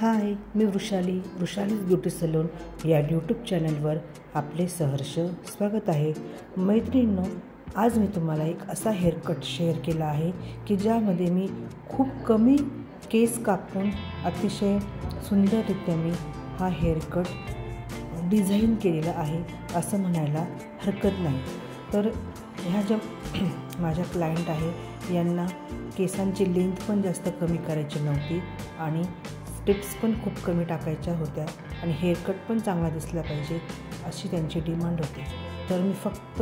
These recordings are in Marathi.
हाय, मी वृषालीज ब्युटी सलून या यूट्यूब चॅनलवर आपले सहर्ष स्वागत आहे। मैत्रिणींनो, आज मी तुम्हाला एक असा हेअरकट शेअर केला आहे की ज्यामध्ये मी खूप कमी केस कापून अतिशय सुंदररित्या मी हा हेअरकट डिझाईन केलेला आहे असं म्हणायला हरकत नाही। तर ह्या ज्या माझ्या क्लायंट आहे यांना केसांची लेंथ पण जास्त कमी करायची नव्हती आणि स्टेप्स पण खूप कमी टाकायच्या होत्या आणि हेअरकट पण चांगला दिसला पाहिजे अशी त्यांची डिमांड होती। तर मी फक्त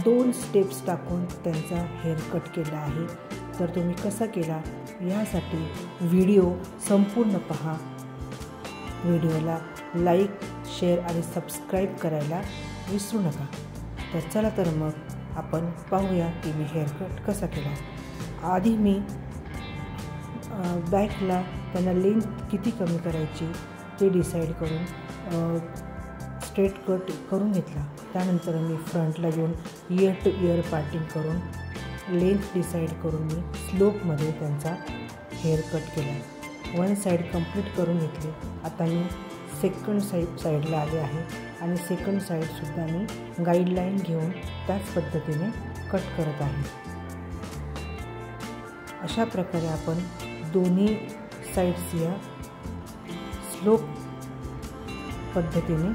2 स्टेप्स टाकून त्यांचा हेअरकट केला आहे। तर तुम्ही कसा केला यासाठी व्हिडिओ संपूर्ण पहा। व्हिडिओला लाईक, शेअर आणि सबस्क्राईब करायला विसरू नका। तर चला तर मग आपण पाहूया की मी हेअरकट कसा केला। आधी मी बॅकला त्यांना लेंथ किती कमी करायची ते डिसाईड करून स्ट्रेट कट करून घेतला। त्यानंतर मी फ्रंटला घेऊन इयर टू इयर पार्टिंग करून लेंथ डिसाईड करून मी स्लोपमध्ये त्यांचा हेअर कट केला। 1 साईड कंप्लीट करून घेतली। आता मी सेकंड साईडला आले आहे आणि सेकंड साईडसुद्धा मी गाईडलाईन घेऊन त्याच पद्धतीने कट करत आहे। अशा प्रकारे आपण दोन्ही साईड्स या स्लोप पद्धतीने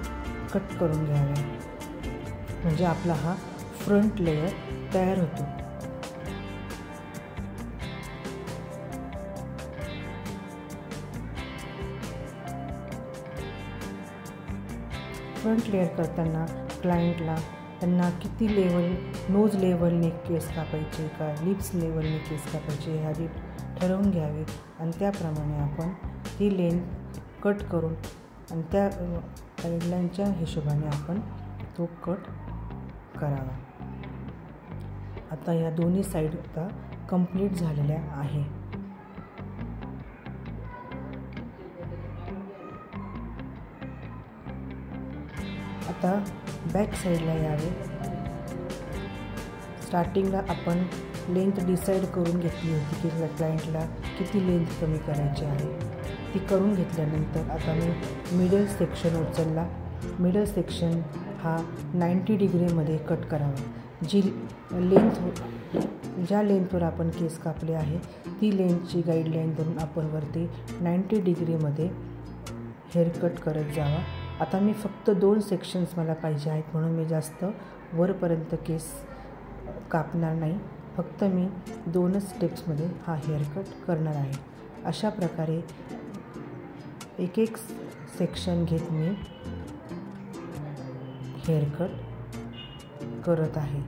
कट करून घ्याव्या म्हणजे आपला हा फ्रंट लेयर तयार होतो। फ्रंट लेयर करताना क्लायंटला त्यांना किती लेवल नोज लेवलने केस कापायचे का लिप्स लेवलने केस कापायचे हे आधी ठरवून घ्यावे आणि त्याप्रमाणे आपण ती लेंथ कट करून आणि त्या गाईडलाईनच्या हिशोबाने आपण तो कट करावा। आता या दोन्ही साईड आता कंप्लीट झालेल्या आहे। आता बॅक साईडला यावे। स्टार्टिंगला आपण लेंथ डिसाईड करून घेतली होती की क्लायंटला किती लेंथ कमी करायची आहे ती करून घेतल्यानंतर आता मी मिडल सेक्शन उचलला। मिडल सेक्शन हा 90 डिग्रीमध्ये कट करावा। जी ज्या लेंथवर आपण केस कापले आहे ती लेंथची गाईडलाईन धरून आपण वरती 90 डिग्रीमध्ये हेअर कट करत जावा। आता मी फक्त 2 सेक्शन्स मला पाहिजे आहेत म्हणून मी जास्त वरपर्यंत केस कापणार नाही। फक्त मी 2च स्टेप्समध्ये हा हेअर कट करणार आहे। अशा प्रकारे एक सेक्शन घेत मी हेअर कट करत आहे।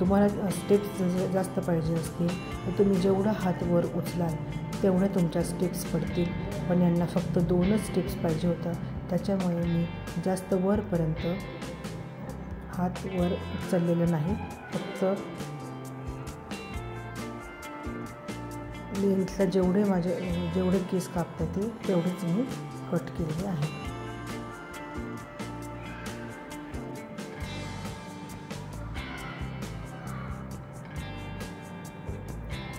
तुम्हाला स्टेप्स जास्त पाहिजे असतील तर तुम्ही जेवढा हात वर उचलाल तेवढे तुमच्या स्टेप्स पडतील, पण यांना फक्त 2च स्टेप्स पाहिजे होता त्याच्यामुळे मी जास्त वरपर्यंत हात वर उचललेलं नाही। फक्त लेंथला जेवढे केस कापता येतील तेवढेच मी कट केलेले आहे।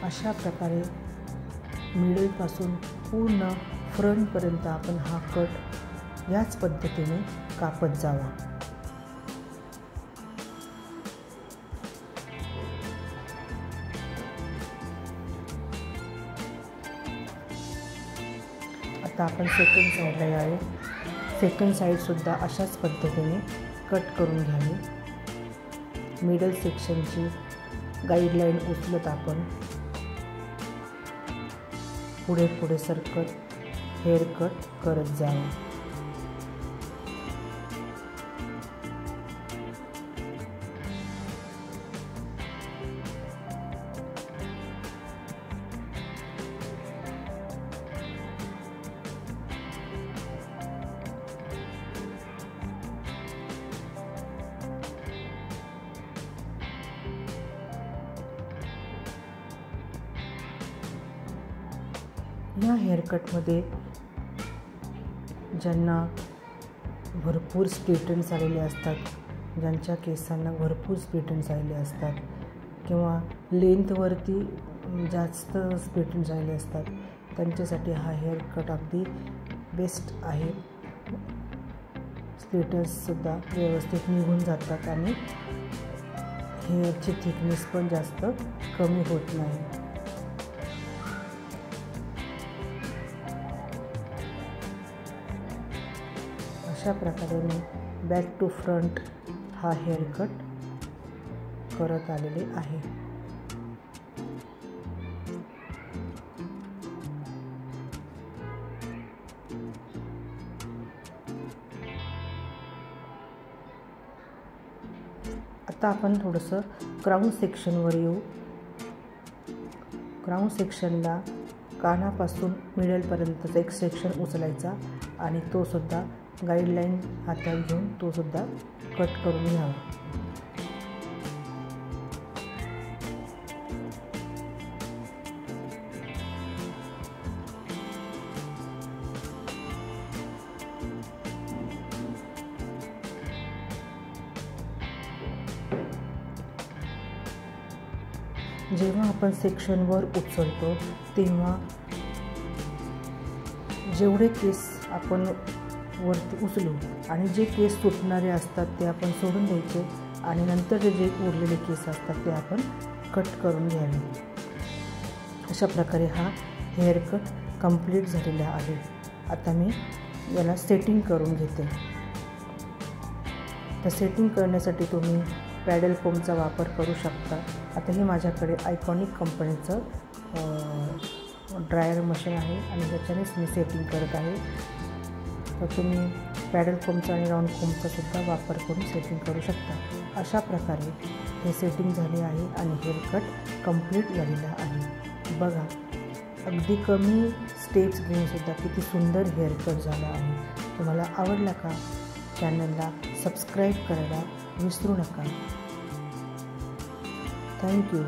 अशा प्रकारे मिडलपासून पूर्ण फ्रंटपर्यंत आपण हा कट याच पद्धतीने कापत जावा। आता आपण सेकंड साईडला यावे। सेकंड साईडसुद्धा अशाच पद्धतीने कट करून घ्यावी। मिडल सेक्शनची गाईडलाईन उचलत आपण पुढे सरकत हेअर कट करत जावं। या हेअरकटमध्ये ज्यांना भरपूर स्प्लिट एंड्स आलेले असतात ज्यांच्या केसांना भरपूर स्प्लिट झालेले असतात किंवा लेंथवरती जास्त स्प्लिट झालेले असतात, त्यांच्यासाठी हा हेअर कट अगदी बेस्ट आहे. स्प्लिटर्ससुद्धा व्यवस्थित निघून जातात आणि हेअरची थिकनेस पण जास्त कमी होत नाही. अशा प्रकारे मी बॅक टू फ्रंट हा हेअर कट करत आलेले आहे. आता आपण थोडंसं क्राउन सेक्शनवर येऊ. क्राउन सेक्शनला कानापासून मिडलपर्यंतचा एक सेक्शन उचलायचा आणि तो सुद्धा गाईडलाईन हातात घेऊन तो सुद्धा कट करून घ्यावा. जेव्हा आपण सेक्शनवर उचलतो तेव्हा जेवढे केस आपण वरती उचलू आणि जे केस सुटणारे असतात ते आपण सोडून द्यायचे आणि नंतर जे उरलेले केस असतात ते आपण कट करून घ्यावे. अशा प्रकारे हा हेअर कट कंप्लीट झालेला आहे. आता मी याला सेटिंग करून घेते. तर सेटिंग करण्यासाठी तुम्ही पॅडल कोमचा वापर करू शकता. आता हे माझ्याकडे आयकॉनिक कंपनीचं ड्रायर मशीन आहे आणि त्याच्यानेच मी सेटिंग करत आहे. तर तुम्ही पॅडल कोमचा आणि राऊंड कोमचा सुद्धा वापर करून सेटिंग करू शकता. अशा प्रकारे हे सेटिंग झाले आहे आणि हेअर कट कंप्लीट झालेला आहे. बघा, अगदी कमी स्टेप्स घेऊनसुद्धा किती सुंदर हेअर कट झाला आहे. तुम्हाला आवडला का? चॅनलला सबस्क्राईब करायला विसरू नका. थँक्यू.